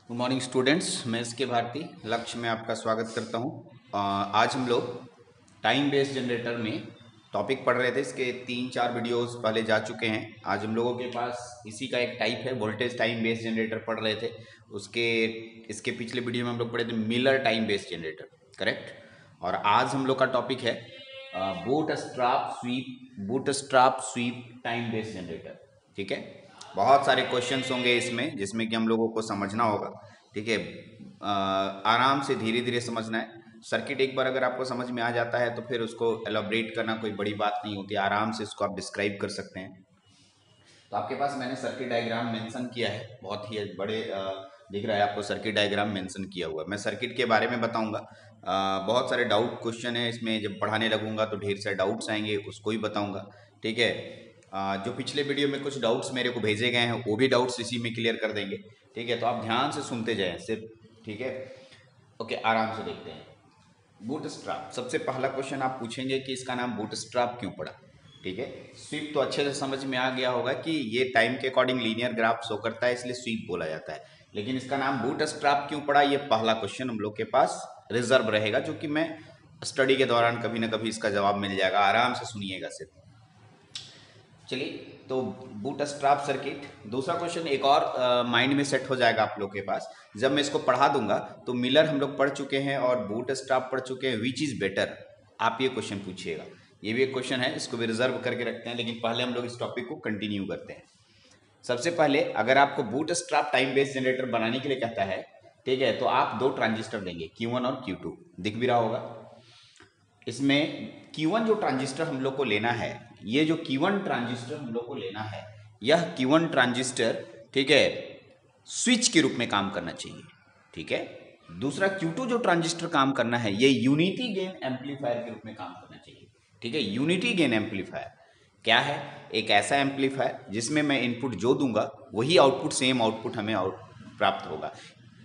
Good morning students, मैं इसके भारती लक्ष्य में आपका स्वागत करता हूँ। आज हम लोग टाइम बेस्ड जनरेटर में टॉपिक पढ़ रहे थे। इसके 3-4 वीडियोस पहले जा चुके हैं। आज हम लोगों के पास इसी का एक टाइप है, वोल्टेज टाइम बेस्ड जनरेटर पढ़ रहे थे। इसके पिछले वीडियो में हम लोग पढ़े थे Miller time based generator, correct. और आज हम लोग का टॉपिक है bootstrap sweep time based generator, ठीक है। बहुत सारे क्वेश्चंस होंगे इसमें जिसमें कि हम लोगों को समझना होगा, ठीक है। आराम से धीरे धीरे समझना है। सर्किट एक बार अगर आपको समझ में आ जाता है तो फिर उसको एलोबरेट करना कोई बड़ी बात नहीं होती, आराम से इसको आप डिस्क्राइब कर सकते हैं। तो आपके पास मैंने सर्किट डायग्राम मेंशन किया है, बहुत ही बड़े दिख रहा है आपको, सर्किट डायग्राम मेंशन किया हुआ है। मैं सर्किट के बारे में बताऊंगा। बहुत सारे डाउट क्वेश्चन है इसमें, जब पढ़ाने लगूंगा तो ढेर सारे डाउट्स आएंगे, उसको ही बताऊंगा, ठीक है। जो पिछले वीडियो में कुछ डाउट्स मेरे को भेजे गए हैं वो भी डाउट्स इसी में क्लियर कर देंगे, ठीक है। तो आप ध्यान से सुनते जाएं सिर्फ, ठीक है। ओके, आराम से देखते हैं। बूटस्ट्रैप, सबसे पहला क्वेश्चन आप पूछेंगे कि इसका नाम बूटस्ट्रैप क्यों पड़ा, ठीक है। स्वीप तो अच्छे से समझ में आ गया होगा कि ये टाइम के अकॉर्डिंग लीनियर ग्राफ शो करता है, इसलिए स्वीप बोला जाता है। लेकिन इसका नाम बूटस्ट्रैप क्यों पड़ा, ये पहला क्वेश्चन हम लोग के पास रिजर्व रहेगा, जो कि मैं स्टडी के दौरान कभी ना कभी इसका जवाब मिल जाएगा। आराम से सुनिएगा सिर्फ। चलिए, तो बूटस्ट्रैप सर्किट, दूसरा क्वेश्चन एक और माइंड में सेट हो जाएगा आप लोग के पास। जब मैं इसको पढ़ा दूंगा तो मिलर हम लोग पढ़ चुके हैं और बूटस्ट्रैप पढ़ चुके हैं, विच इज बेटर, आप ये क्वेश्चन पूछिएगा। ये भी एक क्वेश्चन है, इसको भी रिजर्व करके रखते हैं, लेकिन पहले हम लोग इस टॉपिक को कंटिन्यू करते हैं। सबसे पहले अगर आपको बूटस्ट्रैप टाइम बेस्ड जनरेटर बनाने के लिए कहता है, ठीक है, तो आप दो ट्रांजिस्टर लेंगे, Q1 और Q2, दिख भी रहा होगा। इसमें Q1 जो ट्रांजिस्टर हम लोग को लेना है, ये जो Q1 ट्रांजिस्टर हम लोग को लेना है, यह Q1 ट्रांजिस्टर, ठीक है, स्विच के रूप में काम करना चाहिए, ठीक है। दूसरा Q2 जो ट्रांजिस्टर काम करना है, ये यूनिटी गेन एम्पलीफायर के रूप में काम करना चाहिए, ठीक है। यूनिटी गेन एम्पलीफायर क्या है? एक ऐसा एम्पलीफायर जिसमें मैं इनपुट जो दूंगा वही आउटपुट, सेम आउटपुट हमें प्राप्त होगा,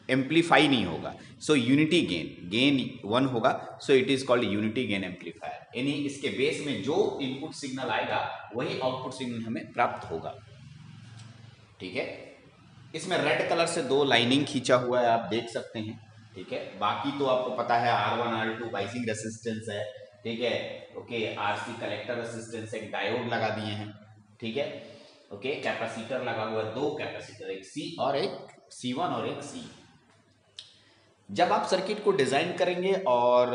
एम्पलीफाई नहीं होगा। सो यूनिटी गेन 1 होगा, so it is called unity gain amplifier. यानी इसके बेस में जो इनपुट सिग्नल आएगा वही आउटपुट सिग्नल हमें प्राप्त होगा, ठीक है। इसमें रेड कलर से दो लाइनिंग खींचा हुआ है, आप देख सकते हैं, ठीक है। बाकी तो आपको पता है, R1 R2 बाइसिंग रेसिस्टेंस है, ठीक है। ओके, RC कलेक्टर रेसिस्टेंस, एक डायोड लगा दिए हैं, ठीक है। ओके, कैपेसिटर लगा हुआ है, दो कैपेसिटर, एक C और एक C1 और एक C। जब आप सर्किट को डिजाइन करेंगे और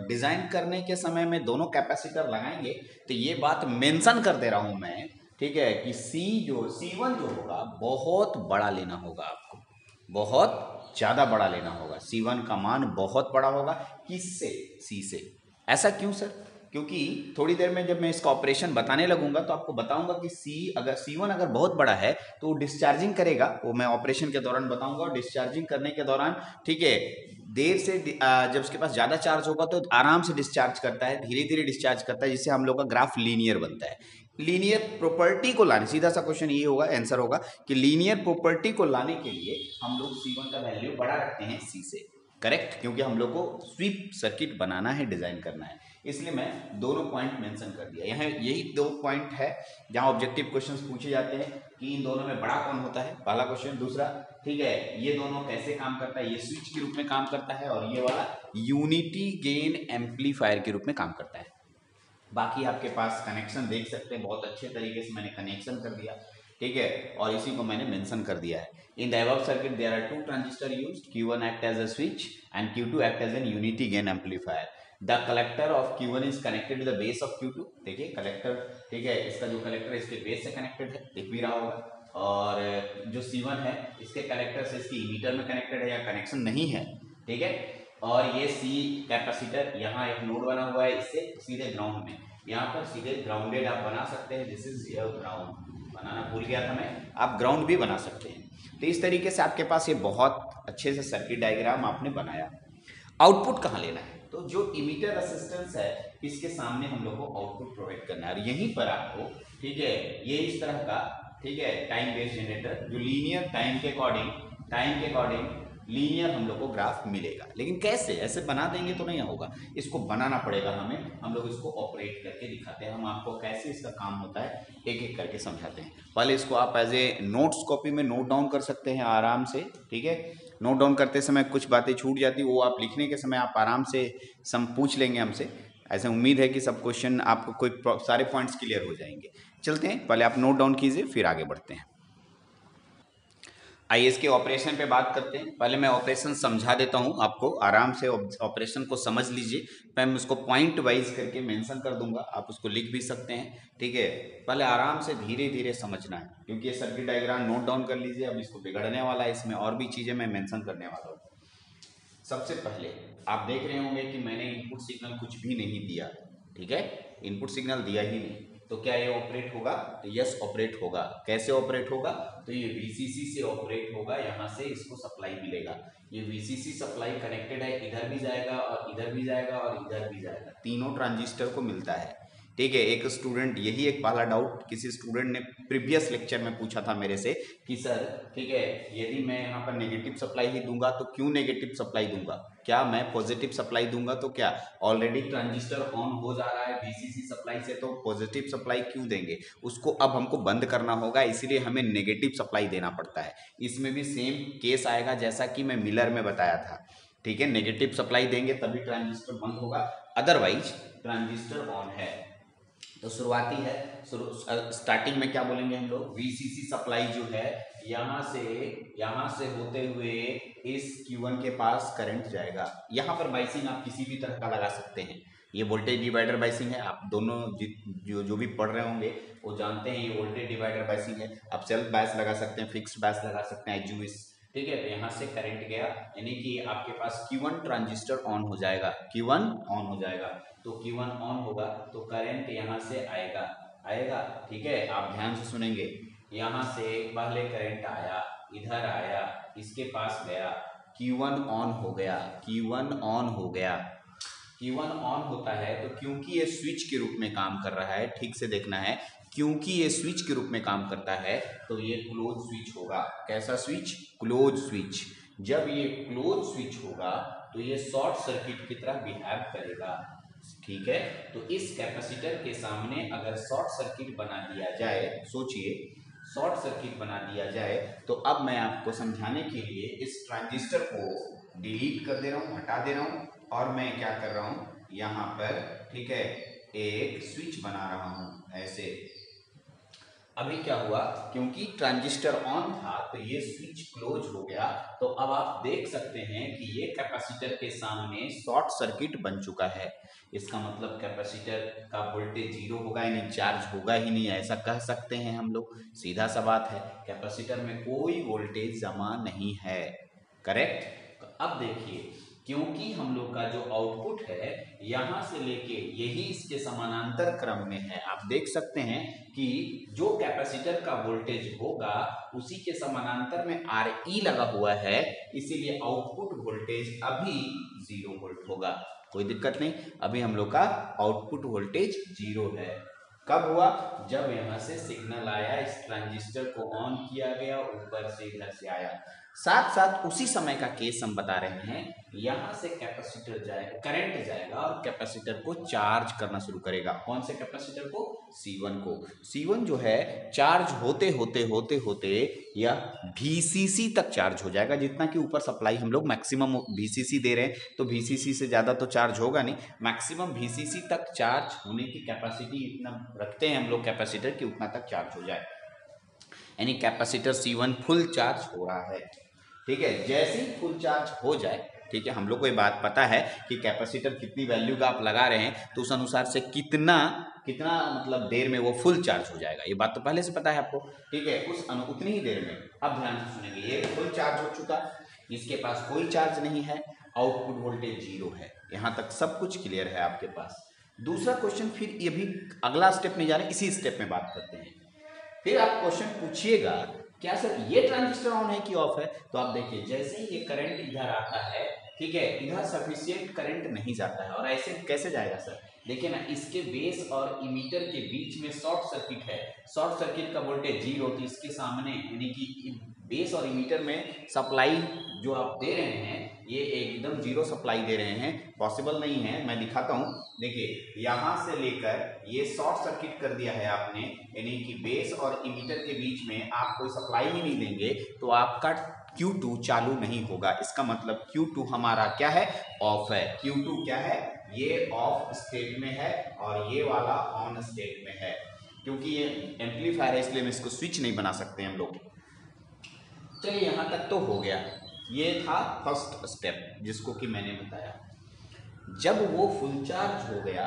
डिजाइन करने के समय में दोनों कैपेसिटर लगाएंगे, तो ये बात मेंशन कर दे रहा हूं मैं, ठीक है, कि C1 जो होगा बहुत बड़ा लेना होगा, आपको बहुत ज्यादा बड़ा लेना होगा। C1 का मान बहुत बड़ा होगा, किससे? C से। ऐसा क्यों सर? क्योंकि थोड़ी देर में जब मैं इसका ऑपरेशन बताने लगूंगा तो आपको बताऊंगा कि C1 अगर बहुत बड़ा है तो वो डिस्चार्जिंग करेगा, वो मैं ऑपरेशन के दौरान बताऊंगा। और डिस्चार्जिंग करने के दौरान, ठीक है, देर से जब उसके पास ज़्यादा चार्ज होगा तो आराम से डिस्चार्ज करता है, धीरे धीरे डिस्चार्ज करता है, जिससे हम लोग का ग्राफ लीनियर बनता है। लीनियर प्रॉपर्टी को लाने, सीधा सा क्वेश्चन ये होगा, आंसर होगा कि लीनियर प्रॉपर्टी को लाने के लिए हम लोग C1 का वैल्यू बड़ा रखते हैं C से, करेक्ट। क्योंकि हम लोग को स्वीप सर्किट बनाना है, डिजाइन करना है, इसलिए मैं दोनों पॉइंट मेंशन कर दिया। यहाँ यही दो पॉइंट है जहां ऑब्जेक्टिव क्वेश्चंस पूछे जाते हैं कि इन दोनों में बड़ा कौन होता है, पहला क्वेश्चन। दूसरा, ठीक है, ये दोनों कैसे काम करता है, ये स्विच के रूप में काम करता है और ये वाला यूनिटी गेन एम्पलीफायर के रूप में काम करता है। बाकी आपके पास कनेक्शन देख सकते हैं, बहुत अच्छे तरीके से मैंने कनेक्शन कर दिया, ठीक है, और इसी को मैंने मेंशन कर दिया है। In the above circuit there are two transistor used, Q1 act as a switch and Q2 act as an unity gain amplifier. The collector of Q1 is connected to the base of Q2, देखिए collector, ठीक है, इसका जो collector है इसके base से connected है, दिख भी रहा होगा। और जो C1 है इसके कलेक्टर से इसकी इमीटर में कनेक्टेड है, या कनेक्शन नहीं है, ठीक है। और ये C कैपेसिटर, यहाँ एक नोड बना हुआ है, इससे सीधे ग्राउंड में, यहाँ पर सीधे ग्राउंडेड आप बना सकते हैं। दिस इज योर ग्राउंड, बनाना भूल गया था मैं, आप ग्राउंड भी बना सकते हैं। तो इस तरीके से आपके पास ये बहुत अच्छे से सर्किट डायग्राम आपने बनाया। आउटपुट कहाँ लेना है, तो जो इमीटर रेसिस्टेंस है इसके सामने हम लोग को आउटपुट प्रोवाइड करना है, और यहीं पर आपको, ठीक है, ये इस तरह का, ठीक है, टाइम बेस्ड जनरेटर जो लीनियर टाइम के अकॉर्डिंग लीनियर हम लोग को ग्राफ मिलेगा। लेकिन कैसे, ऐसे बना देंगे तो नहीं होगा, इसको बनाना पड़ेगा हमें। हम लोग इसको ऑपरेट करके दिखाते हैं, हम आपको कैसे इसका काम होता है एक एक करके समझाते हैं। पहले इसको आप एज ए नोट्स कॉपी में नोट डाउन कर सकते हैं आराम से, ठीक है। नोट डाउन करते समय कुछ बातें छूट जाती, वो आप लिखने के समय आप आराम से पूछ लेंगे हमसे। ऐसे उम्मीद है कि सब क्वेश्चन आपको कोई सारे पॉइंट्स क्लियर हो जाएंगे। चलते हैं, पहले आप नोट डाउन कीजिए, फिर आगे बढ़ते हैं। आइए इसके ऑपरेशन पे बात करते हैं। पहले मैं ऑपरेशन समझा देता हूं आपको, आराम से ऑपरेशन को समझ लीजिए। मैं उसको पॉइंट वाइज करके मेंशन कर दूंगा, आप उसको लिख भी सकते हैं, ठीक है। पहले आराम से धीरे धीरे समझना है, क्योंकि ये सर्किट डायग्राम नोट डाउन कर लीजिए। अब इसको बिगड़ने वाला है, इसमें और भी चीजें मैं मेंशन करने वाला हूँ। सबसे पहले आप देख रहे होंगे कि मैंने इनपुट सिग्नल कुछ भी नहीं दिया, ठीक है, इनपुट सिग्नल दिया ही नहीं। तो क्या ये ऑपरेट होगा? तो यस ऑपरेट होगा। कैसे ऑपरेट होगा? तो ये VCC से ऑपरेट होगा, यहाँ से इसको सप्लाई मिलेगा। ये VCC सप्लाई कनेक्टेड है, इधर भी जाएगा और इधर भी जाएगा और इधर भी जाएगा, तीनों ट्रांजिस्टर को मिलता है, ठीक है। एक स्टूडेंट, यही एक पहला डाउट किसी स्टूडेंट ने प्रीवियस लेक्चर में पूछा था मेरे से कि सर, ठीक है, यदि मैं यहाँ पर नेगेटिव सप्लाई ही दूंगा तो क्यों नेगेटिव सप्लाई दूंगा, क्या मैं पॉजिटिव सप्लाई दूंगा तो क्या? ऑलरेडी ट्रांजिस्टर ऑन हो जा रहा है VCC सप्लाई से, तो पॉजिटिव सप्लाई क्यों देंगे? उसको अब हमको बंद करना होगा, इसीलिए हमें नेगेटिव सप्लाई देना पड़ता है। इसमें भी सेम केस आएगा जैसा कि मैं मिलर में बताया था, ठीक है। नेगेटिव सप्लाई देंगे तभी ट्रांजिस्टर बंद होगा, अदरवाइज ट्रांजिस्टर ऑन है। तो शुरुआती है, स्टार्टिंग में क्या बोलेंगे हम लोग? VCC सप्लाई जो है यहाँ से होते हुए इस Q1 के पास करंट जाएगा। यहाँ पर बाइसिंग आप किसी भी तरह का लगा सकते हैं, ये वोल्टेज डिवाइडर बाइसिंग है। आप दोनों जो भी पढ़ रहे होंगे वो जानते हैं ये वोल्टेज डिवाइडर बाइसिंग है। आप सेल्फ बायस लगा सकते हैं, फिक्स्ड बायस लगा सकते हैं, एजुइस, ठीक है। तो यहाँ से करंट गया, यानी कि आपके पास Q1 ट्रांजिस्टर ऑन हो जाएगा, Q1 ऑन हो जाएगा। तो Q1 ऑन होगा तो करंट यहाँ से आएगा, ठीक है। आप ध्यान से सुनेंगे, यहाँ से पहले करंट आया, इधर आया, इसके पास गया, Q1 ऑन हो गया, Q1 ऑन हो गया। Q1 ऑन होता है तो क्योंकि ये स्विच के रूप में काम कर रहा है, ठीक से देखना है, क्योंकि ये स्विच के रूप में काम करता है तो ये क्लोज स्विच होगा। कैसा स्विच? Close switch. जब ये क्लोज स्विच होगा तो ये शॉर्ट सर्किट की तरह बिहेव करेगा, ठीक है। तो इस कैपेसिटर के सामने अगर शॉर्ट सर्किट बना दिया जाए, सोचिए, शॉर्ट सर्किट बना दिया जाए, तो अब मैं आपको समझाने के लिए इस ट्रांजिस्टर को डिलीट कर दे रहा हूँ, हटा दे रहा हूँ, और मैं क्या कर रहा हूँ यहाँ पर, ठीक है, एक स्विच बना रहा हूँ ऐसे। अभी क्या हुआ, क्योंकि ट्रांजिस्टर ऑन था तो ये स्विच क्लोज हो गया। तो अब आप देख सकते हैं कि ये कैपेसिटर के सामने शॉर्ट सर्किट बन चुका है। इसका मतलब कैपेसिटर का वोल्टेज जीरो होगा, यानी चार्ज होगा ही नहीं, ऐसा कह सकते हैं हम लोग। सीधा सा बात है, कैपेसिटर में कोई वोल्टेज जमा नहीं है, करेक्ट। तो अब देखिए, क्योंकि हम लोग का जो आउटपुट है यहां से लेके यही इसके समानांतर क्रम में है, आप देख सकते हैं कि जो कैपेसिटर का वोल्टेज होगा उसी के समानांतर में Re लगा हुआ है, इसीलिए आउटपुट वोल्टेज अभी 0 वोल्ट होगा। कोई दिक्कत नहीं, अभी हम लोग का आउटपुट वोल्टेज 0 है। कब हुआ? जब यहां से सिग्नल आया, इस ट्रांजिस्टर को ऑन किया गया, ऊपर से इधर से आया। साथ साथ उसी समय का केस हम बता रहे हैं, यहां से कैपेसिटर जाएगा, करंट जाएगा और कैपेसिटर को चार्ज करना शुरू करेगा। कौन से कैपेसिटर को? C1 को। C1 जो है चार्ज होते होते होते होते यह VCC तक चार्ज हो जाएगा। जितना कि ऊपर सप्लाई हम लोग मैक्सिमम VCC दे रहे हैं, तो VCC से ज्यादा तो चार्ज होगा नहीं, मैक्सिमम VCC तक चार्ज होने की कैपेसिटी इतना रखते हैं हम लोग कैपेसिटर की, उतना तक चार्ज हो जाए, यानी कैपेसिटर C1 फुल चार्ज हो रहा है, ठीक है। जैसे ही फुल चार्ज हो जाए, ठीक है, हम लोग को ये बात पता है कि कैपेसिटर कितनी वैल्यू का आप लगा रहे हैं तो उस अनुसार से कितना मतलब देर में वो फुल चार्ज हो जाएगा, ये बात तो पहले से पता है आपको, ठीक है। उतनी ही देर में, अब ध्यान से सुनेंगे, ये फुल चार्ज हो चुका, इसके पास कोई चार्ज नहीं है, आउटपुट वोल्टेज 0 है। यहाँ तक सब कुछ क्लियर है आपके पास। दूसरा क्वेश्चन, फिर ये भी अगला स्टेप नहीं जा रहे, इसी स्टेप में बात करते हैं। फिर आप क्वेश्चन पूछिएगा, क्या सर ये ट्रांजिस्टर ऑन है कि ऑफ है? तो आप देखिए, जैसे ही ये करंट इधर आता है, ठीक है, इधर सफिशिएंट करंट नहीं जाता है, और ऐसे कैसे जाएगा सर? देखिए ना, इसके बेस और इमीटर के बीच में शॉर्ट सर्किट है, शॉर्ट सर्किट का वोल्टेज 0, तो इसके सामने यानी कि बेस और इमीटर में सप्लाई जो आप दे रहे हैं ये एकदम जीरो सप्लाई दे रहे हैं, पॉसिबल नहीं है। मैं दिखाता हूँ, देखिए यहाँ से लेकर ये शॉर्ट सर्किट कर दिया है आपने, यानी कि बेस और इमीटर के बीच में आप कोई सप्लाई ही नहीं देंगे तो आपका Q2 चालू नहीं होगा। इसका मतलब Q2 हमारा क्या है, ऑफ है। Q2 क्या है, ये ऑफ स्टेट में है और ये वाला ऑन स्टेट में है, क्योंकि ये एम्पलीफायर है इसलिए हम इसको स्विच नहीं बना सकते हम लोग। चलिए यहाँ तक तो हो गया, ये था फर्स्ट स्टेप जिसको कि मैंने बताया। जब वो फुल चार्ज हो गया,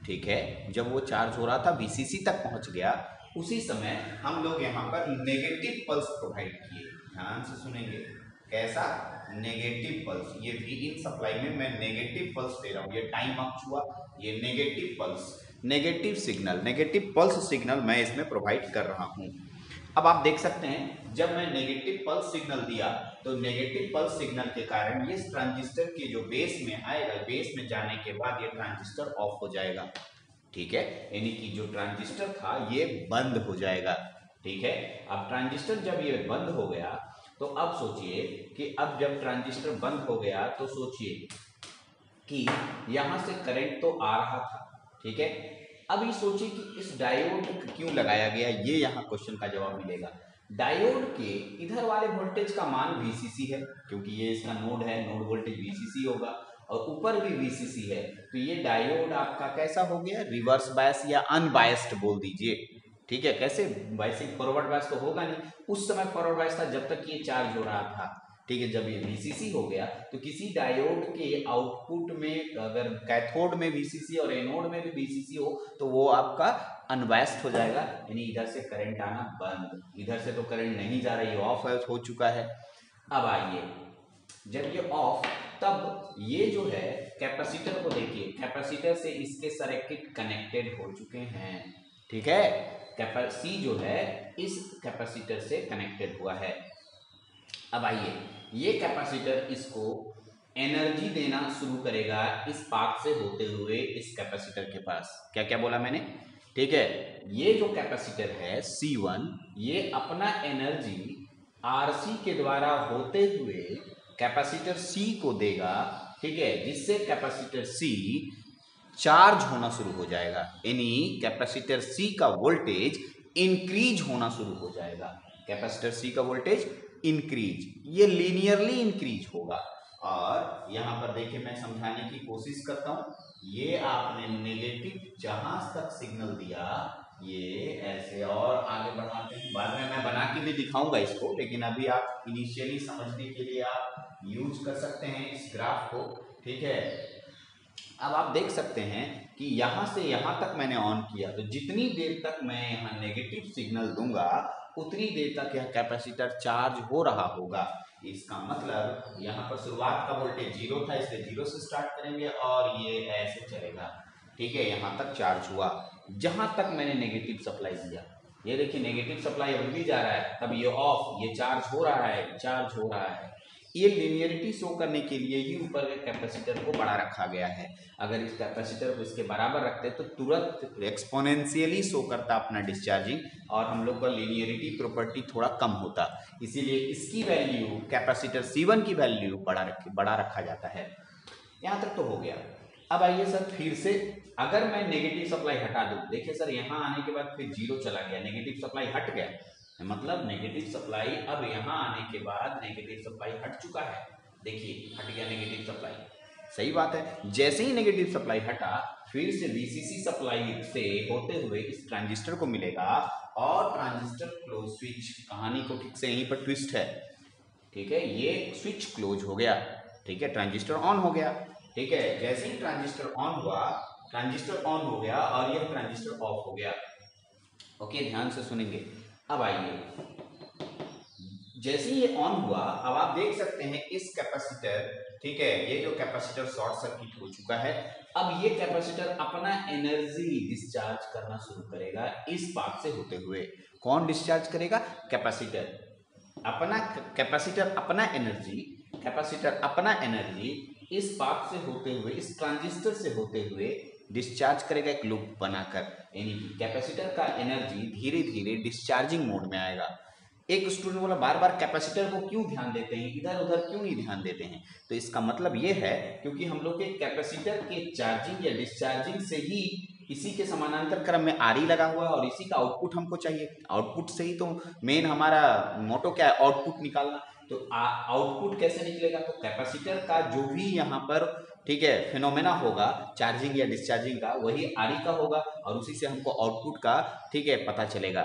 ठीक है, जब वो चार्ज हो रहा था VCC तक पहुंच गया, उसी समय हम लोग यहाँ पर नेगेटिव पल्स प्रोवाइड किए। ध्यान से सुनेंगे, कैसा नेगेटिव पल्स। ये Vin सप्लाई में मैं नेगेटिव पल्स दे रहा हूँ, ये टाइम अप हुआ, ये negative pulse, negative signal, negative pulse signal मैं इसमें प्रोवाइड कर रहा हूँ। अब आप देख सकते हैं जब मैं नेगेटिव पल्स सिग्नल दिया तो नेगेटिव पल्स सिग्नल के कारण ये ट्रांजिस्टर के जो बेस में आएगा, बेस में जाने के बाद ये ट्रांजिस्टर ऑफ हो जाएगा, ठीक है, यानी कि जो ट्रांजिस्टर था ये बंद हो जाएगा, ठीक है। अब ट्रांजिस्टर जब ये बंद हो गया तो अब सोचिए कि अब जब ट्रांजिस्टर बंद हो गया तो सोचिए कि यहां से करंट तो आ रहा था, ठीक है। अभी सोचिए कि इस डायोड क्यों लगाया गया, ये यहाँ क्वेश्चन का जवाब मिलेगा। डायोड के इधर वाले वोल्टेज का मान VCC है, क्योंकि ये इसका नोड है, नोड वोल्टेज VCC होगा, और ऊपर भी VCC है, तो ये डायोड आपका कैसा हो गया, रिवर्स बायस या अनबायस्ड बोल दीजिए, ठीक है। कैसे, वैसे फॉरवर्ड बायस तो होगा नहीं, उस समय फॉरवर्ड बायस था जब तक ये चार्ज हो रहा था, ठीक है। जब ये VCC हो गया तो किसी डायोड के आउटपुट में अगर कैथोड में VCC और एनोड में भी VCC हो तो वो आपका अनबायस्ड हो जाएगा, यानी इधर से करंट आना बंद, इधर से तो करंट नहीं जा रही है, ऑफ हो चुका है। अब आइए, जब ये ऑफ, तब ये जो है कैपेसिटर को देखिए, कैपेसिटर से इसके सर्किट कनेक्टेड हो चुके हैं, ठीक है। C जो है इस कैपेसिटर से कनेक्टेड हुआ है। अब आइए, ये कैपेसिटर इसको एनर्जी देना शुरू करेगा इस पाथ से होते हुए इस कैपेसिटर के पास। क्या क्या बोला मैंने, ठीक है। ये जो कैपेसिटर है C1, ये अपना एनर्जी RC के द्वारा होते हुए कैपेसिटर C को देगा, ठीक है, जिससे कैपेसिटर C चार्ज होना शुरू हो जाएगा, यानी कैपेसिटर C का वोल्टेज इंक्रीज होना शुरू हो जाएगा। कैपेसिटर C का वोल्टेज इंक्रीज, ये लीनियरली इंक्रीज होगा। और यहां पर देखिए मैं समझाने की कोशिश करता हूं, ये आपने नेगेटिव जहां तक सिग्नल दिया, ये ऐसे और आगे बढ़ाते हैं, बाद में मैं बना के भी दिखाऊंगा इसको, लेकिन अभी आप इनिशियली समझने के लिए आप यूज कर सकते हैं इस ग्राफ को, ठीक है। अब आप देख सकते हैं कि यहां से यहां तक मैंने ऑन किया, तो जितनी देर तक मैं यहाँ नेगेटिव सिग्नल दूंगा उतनी देर तक यह कैपेसिटर चार्ज हो रहा होगा। इसका मतलब यहाँ पर शुरुआत का वोल्टेज 0 था, इसलिए 0 से स्टार्ट करेंगे और ये ऐसे चलेगा, ठीक है, यहाँ तक चार्ज हुआ। जहां तक मैंने नेगेटिव सप्लाई दिया, ये देखिए नेगेटिव सप्लाई अभी भी जा रहा है, तब ये ऑफ, ये चार्ज हो रहा है, चार्ज हो रहा है। ये लिनियरिटी शो करने के लिए ही ऊपर के कैपेसिटर को बड़ा रखा गया है। अगर इस कैपेसिटर को इसके बराबर रखते तो तुरंत एक्सपोनेंशियली शो करता अपना डिस्चार्जिंग, और हम लोग का लिनियरिटी प्रॉपर्टी थोड़ा कम होता, इसीलिए इसकी वैल्यू, कैपेसिटर C1 की वैल्यू बड़ा रखा जाता है। यहाँ तक तो हो गया। अब आइए सर, फिर से अगर मैं नेगेटिव सप्लाई हटा दूं, देखिए सर यहाँ आने के बाद फिर 0 चला गया, नेगेटिव सप्लाई हट गया, मतलब नेगेटिव सप्लाई अब यहाँ आने के बाद नेगेटिव सप्लाई हट चुका है, देखिए हट गया नेगेटिव सप्लाई, सही बात है। जैसे ही नेगेटिव सप्लाई हटा, फिर से VCC सप्लाई से होते हुए इस ट्रांजिस्टर को मिलेगा और ट्रांजिस्टर क्लोज स्विच, कहानी को ठीक से यहीं पर ट्विस्ट है, ठीक है, ये स्विच क्लोज हो गया, ठीक है, ट्रांजिस्टर ऑन हो गया, ठीक है। जैसे ही ट्रांजिस्टर ऑन हुआ, ट्रांजिस्टर ऑन हो गया और यह ट्रांजिस्टर ऑफ हो गया, ओके, ध्यान से सुनेंगे। अब आइए, जैसे ये ऑन हुआ, अब आप देख सकते हैं इस कैपेसिटर, ठीक है, ये जो कैपेसिटर शॉर्ट सर्किट हो चुका है, अब ये कैपेसिटर अपना एनर्जी डिस्चार्ज करना शुरू करेगा इस पाथ से होते हुए। कौन डिस्चार्ज करेगा, कैपेसिटर अपना, कैपेसिटर अपना एनर्जी, कैपेसिटर अपना एनर्जी इस पाथ से होते हुए, इस ट्रांजिस्टर से होते हुए डिस्चार्ज करेगा एक लूप बनाकर, यानी कि कैपेसिटर का एनर्जी धीरे धीरे डिस्चार्जिंग मोड में आएगा, एक स्टूडेंट बोला बार बार कैपेसिटर को क्यों ध्यान देते हैं, इधर उधर क्यों नहीं ध्यान देते हैं? तो इसका मतलब ये है क्योंकि हम लोग के कैपेसिटर के चार्जिंग या डिस्चार्जिंग से ही इसी के समानांतर क्रम में आरई लगा हुआ है और इसी का आउटपुट हमको चाहिए। आउटपुट से ही तो मेन हमारा मोटो क्या है, आउटपुट निकालना। तो आउटपुट कैसे निकलेगा? तो कैपेसिटर का जो भी यहाँ पर ठीक है फिनोमेना होगा चार्जिंग या डिस्चार्जिंग का, वही आरई का होगा और उसी से हमको आउटपुट का ठीक है पता चलेगा।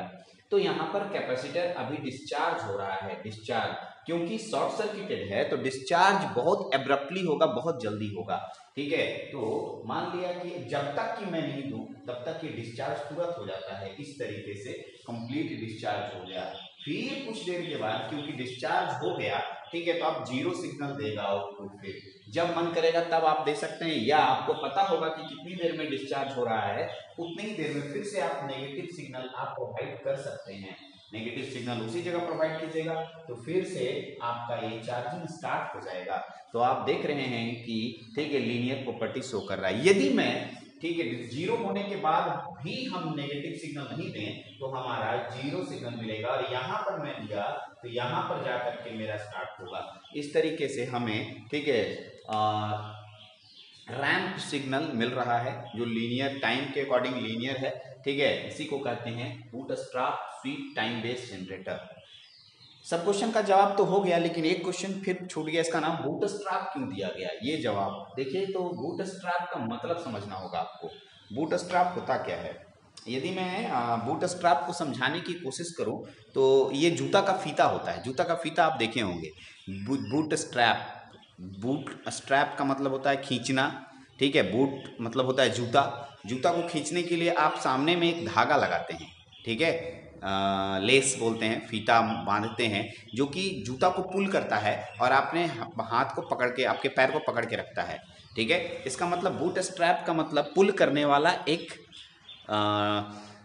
तो यहाँ पर कैपेसिटर अभी डिस्चार्ज हो रहा है, डिस्चार्ज क्योंकि शॉर्ट सर्किटेड है तो डिस्चार्ज बहुत एब्रप्टली होगा, बहुत जल्दी होगा। ठीक है, तो मान लिया कि जब तक कि मैं नहीं दूं तब तक ये डिस्चार्ज तुरंत हो जाता है, इस तरीके से कंप्लीट डिस्चार्ज हो गया। फिर कुछ देर के बाद क्योंकि डिस्चार्ज हो गया ठीक है, तो आप जीरो सिग्नल देगा आउटपुट। फिर जब मन करेगा तब आप दे सकते हैं, या आपको पता होगा कि कितनी देर में डिस्चार्ज हो रहा है उतनी ही देर में फिर से आप नेगेटिव सिग्नल आप प्रोवाइड कर सकते हैं। नेगेटिव सिग्नल उसी जगह प्रोवाइड कीजिएगा तो फिर से आपका ये चार्जिंग स्टार्ट हो जाएगा। तो आप देख रहे हैं कि ठीक है लीनियर प्रॉपर्टी शो कर रहा है। यदि मैं ठीक है जीरो होने के बाद भी हम नेगेटिव सिग्नल नहीं दें तो हमारा जीरो सिग्नल मिलेगा और यहाँ पर मैं दिया तो यहाँ पर जाकर के मेरा स्टार्ट होगा। इस तरीके से हमें ठीक है रैंप सिग्नल मिल रहा है जो लीनियर टाइम के अकॉर्डिंग लीनियर है। ठीक है, इसी को कहते हैं bootstrap sweep time based generator. सब क्वेश्चन का जवाब तो हो गया लेकिन एक क्वेश्चन फिर छूट गया, इसका नाम बूटस्ट्रैप क्यों दिया गया? ये जवाब देखिए, तो बूटस्ट्रैप का मतलब समझना होगा आपको। बूटस्ट्रैप होता क्या है? यदि मैं बूटस्ट्रैप को समझाने की कोशिश करूं तो ये जूता का फीता होता है। जूता का फीता आप देखे होंगे। बूट स्ट्रैप, बूट स्ट्रैप का मतलब होता है खींचना। ठीक है, बूट मतलब होता है जूता। जूता को खींचने के लिए आप सामने में एक धागा लगाते हैं। ठीक है, लेस बोलते हैं, फीता बांधते हैं जो कि जूता को पुल करता है और आपने हाथ को पकड़ के आपके पैर को पकड़ के रखता है। ठीक है, इसका मतलब बूट स्ट्रैप का मतलब पुल करने वाला एक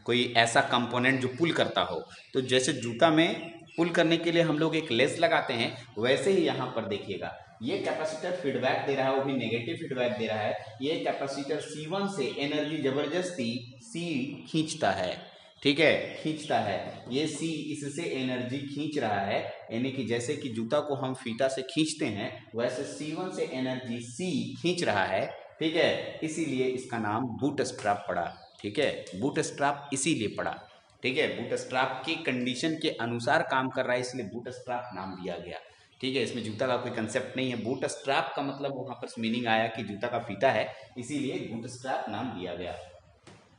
कोई ऐसा कंपोनेंट जो पुल करता हो। तो जैसे जूता में पुल करने के लिए हम लोग एक लेस लगाते हैं, वैसे ही यहाँ पर देखिएगा ये कैपेसिटर फीडबैक दे रहा है, वो भी नेगेटिव फीडबैक दे रहा है। ये कैपेसिटर C1 से एनर्जी जबरदस्ती C खींचता है। ठीक है, खींचता है, ये C इससे एनर्जी खींच रहा है, यानी कि जैसे कि जूता को हम फीता से खींचते हैं वैसे C1 से एनर्जी C खींच रहा है। ठीक है, इसीलिए इसका नाम बूट स्ट्रैप पड़ा। ठीक है, बूट स्ट्रैप इसीलिए पड़ा। ठीक है, बूट स्ट्रैप की कंडीशन के अनुसार काम कर रहा है इसलिए बूट स्ट्रैप नाम दिया गया। ठीक है, इसमें जूता का कोई कंसेप्ट नहीं है। बूट स्ट्रैप का मतलब वहाँ पर मीनिंग आया कि जूता का फीता है, इसीलिए बूट स्ट्रैप नाम दिया गया।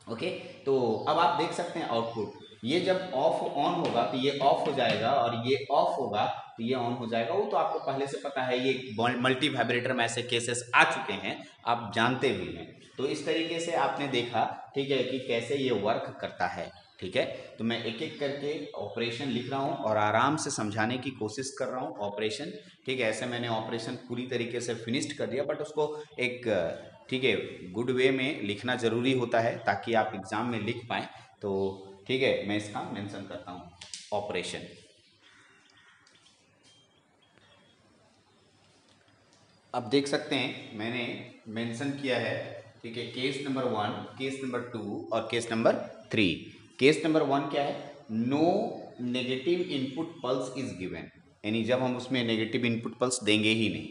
ओके, तो अब आप देख सकते हैं आउटपुट, ये जब ऑफ ऑन होगा तो ये ऑफ हो जाएगा और ये ऑफ होगा तो ये ऑन हो जाएगा। वो तो आपको पहले से पता है, ये मल्टी वाइब्रेटर में ऐसे केसेस आ चुके हैं, आप जानते भी हैं। तो इस तरीके से आपने देखा ठीक है कि कैसे ये वर्क करता है। ठीक है, तो मैं एक एक करके ऑपरेशन लिख रहा हूँ और आराम से समझाने की कोशिश कर रहा हूँ ऑपरेशन। ठीक है, ऐसे मैंने ऑपरेशन पूरी तरीके से फिनिश्ड कर दिया, बट उसको एक ठीक है गुड वे में लिखना ज़रूरी होता है ताकि आप एग्ज़ाम में लिख पाएँ। तो ठीक है, मैं इसका मेंशन करता हूँ ऑपरेशन। अब देख सकते हैं मैंने मेंशन किया है। ठीक है, केस नंबर 1, केस नंबर 2 और केस नंबर 3। केस नंबर 1 क्या है? No negative input pulse is given, यानी जब हम उसमें नेगेटिव इनपुट पल्स देंगे ही नहीं।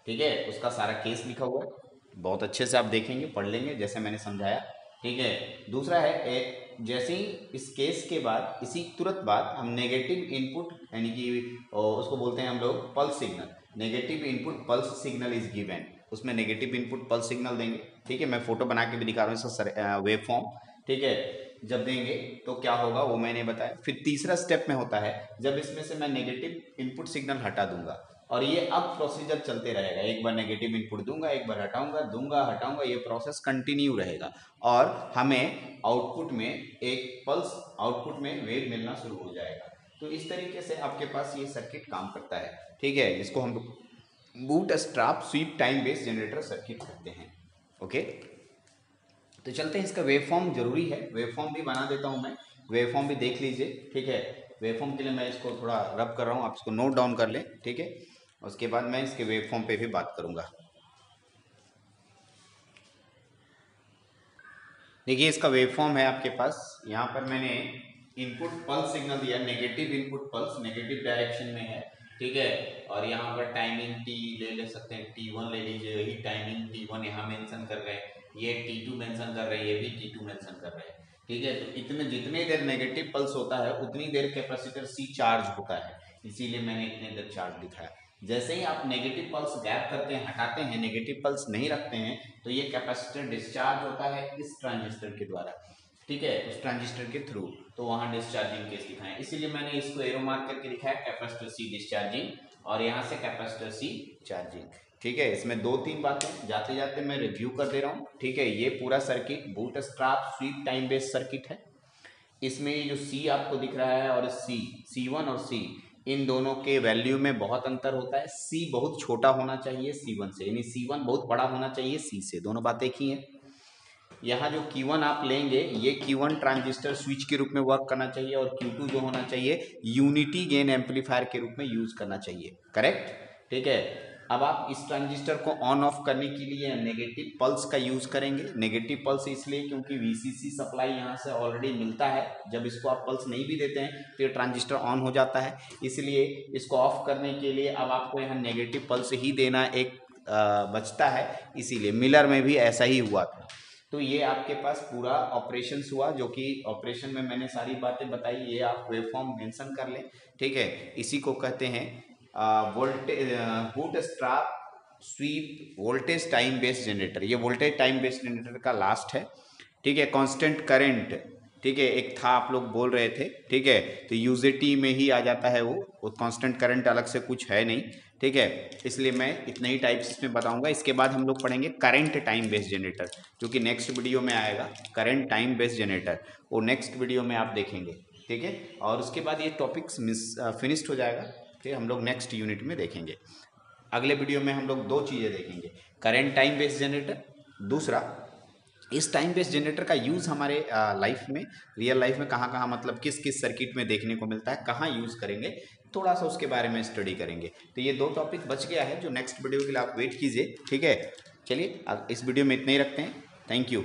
ठीक है, उसका सारा केस लिखा हुआ है, बहुत अच्छे से आप देखेंगे, पढ़ लेंगे जैसे मैंने समझाया। ठीक है, दूसरा है जैसे ही इस केस के बाद इसी तुरंत बाद हम नेगेटिव इनपुट यानी कि उसको बोलते हैं हम लोग pulse signal. Negative input pulse signal is given, उसमें नेगेटिव इनपुट पल्स सिग्नल देंगे। ठीक है, मैं फोटो बना के भी दिखा रहा हूँ इसका वेव फॉर्म। ठीक है, जब देंगे तो क्या होगा वो मैंने बताया। फिर तीसरा स्टेप में होता है जब इसमें से मैं नेगेटिव इनपुट सिग्नल हटा दूंगा और ये अब प्रोसीजर चलते रहेगा, एक बार नेगेटिव इनपुट दूंगा, एक बार हटाऊंगा, दूंगा हटाऊंगा, ये प्रोसेस कंटिन्यू रहेगा और हमें आउटपुट में एक पल्स, आउटपुट में वेव मिलना शुरू हो जाएगा। तो इस तरीके से आपके पास ये सर्किट काम करता है। ठीक है, जिसको हम boot strap sweep time based generator circuit कहते हैं। ओके, तो चलते हैं, इसका वेव फॉर्म जरूरी है, वेव फॉर्म भी बना देता हूं मैं, वेव फॉर्म भी देख लीजिए। ठीक है, वेव फॉर्म के लिए मैं इसको थोड़ा रब कर रहा हूं, आप इसको नोट डाउन कर लें। ठीक है, उसके बाद मैं इसके वेव फॉर्म पे भी बात करूंगा। देखिए, इसका वेव फॉर्म है आपके पास, यहाँ पर मैंने इनपुट पल्स सिग्नल दिया, negative input pulse negative direction में है, ठीक है। और यहाँ पर टाइमिंग टी ले सकते हैं, T1 ले लीजिए, यही टाइमिंग T1 यहाँ मेंशन कर रहे हैं, ये T2 मेंशन कर रहे हैं, ये भी T2 मेंशन कर रहे हैं, ठीक है। तो इतने जितनी देर नेगेटिव पल्स होता है उतनी देर कैपेसिटर C चार्ज होता है, इसीलिए मैंने इतने देर चार्ज दिखाया। जैसे ही आप नेगेटिव पल्स गैप करते हैं, हटाते हैं, नेगेटिव पल्स नहीं रखते हैं, तो ये कैपेसिटर डिस्चार्ज होता है इस ट्रांजिस्टर के द्वारा, ठीक है, उस ट्रांजिस्टर के थ्रू, तो वहां डिस्चार्जिंग केस दिखाएं, इसीलिए मैंने इसको एरो मार्क करके लिखा है कैपेसिटर C डिस्चार्जिंग और यहाँ से कैपेसिटर C चार्जिंग, ठीक है। इसमें 2-3 बातें जाते जाते मैं रिव्यू कर दे रहा हूँ, ठीक है। ये पूरा circuit bootstrap sweep time based circuit है। इसमें जो C आपको दिख रहा है और C1 और C, इन दोनों के वैल्यू में बहुत अंतर होता है। C बहुत छोटा होना चाहिए C1 से, यानी C1 बहुत बड़ा होना चाहिए C से, दोनों बातें एक ही हैं। यहाँ जो Q1 आप लेंगे, ये Q1 ट्रांजिस्टर स्विच के रूप में वर्क करना चाहिए और Q2 जो होना चाहिए यूनिटी गेन एम्पलीफायर के रूप में यूज करना चाहिए, करेक्ट, ठीक है। अब आप इस ट्रांजिस्टर को ऑन ऑफ करने के लिए नेगेटिव पल्स का यूज करेंगे। नेगेटिव पल्स इसलिए क्योंकि VCC सप्लाई यहाँ से ऑलरेडी मिलता है, जब इसको आप पल्स नहीं भी देते हैं तो ये ट्रांजिस्टर ऑन हो जाता है, इसलिए इसको ऑफ करने के लिए अब आपको यहाँ नेगेटिव पल्स ही देना एक बचता है, इसीलिए मिलर में भी ऐसा ही हुआ था। तो ये आपके पास पूरा ऑपरेशंस हुआ, जो कि ऑपरेशन में मैंने सारी बातें बताई, ये आप वेवफॉर्म मेंशन कर लें, ठीक है। इसी को कहते हैं bootstrap sweep voltage time based generator. ये वोल्टेज टाइम बेस्ड जनरेटर का लास्ट है, ठीक है। कांस्टेंट करंट, ठीक है, एक था आप लोग बोल रहे थे, ठीक है, तो यूजेटी में ही आ जाता है वो कांस्टेंट करंट अलग से कुछ है नहीं, ठीक है। इसलिए मैं इतने ही टाइप्स इसमें बताऊंगा। इसके बाद हम लोग पढ़ेंगे करंट टाइम बेस्ड जनरेटर, जो कि नेक्स्ट वीडियो में आएगा। करंट टाइम बेस्ड जनरेटर वो नेक्स्ट वीडियो में आप देखेंगे, ठीक है। और उसके बाद ये टॉपिक्स फिनिश्ड हो जाएगा, फिर हम लोग नेक्स्ट यूनिट में देखेंगे। अगले वीडियो में हम लोग 2 चीज़ें देखेंगे, करंट टाइम बेस्ड जनरेटर, दूसरा इस टाइम बेस्ड जनरेटर का यूज़ हमारे लाइफ में, रियल लाइफ में कहाँ कहाँ, मतलब किस किस सर्किट में देखने को मिलता है, कहाँ यूज़ करेंगे, थोड़ा सा उसके बारे में स्टडी करेंगे। तो ये 2 टॉपिक बच गया है, जो नेक्स्ट वीडियो के लिए आप वेट कीजिए, ठीक है। चलिए अब इस वीडियो में इतना ही रखते हैं, थैंक यू।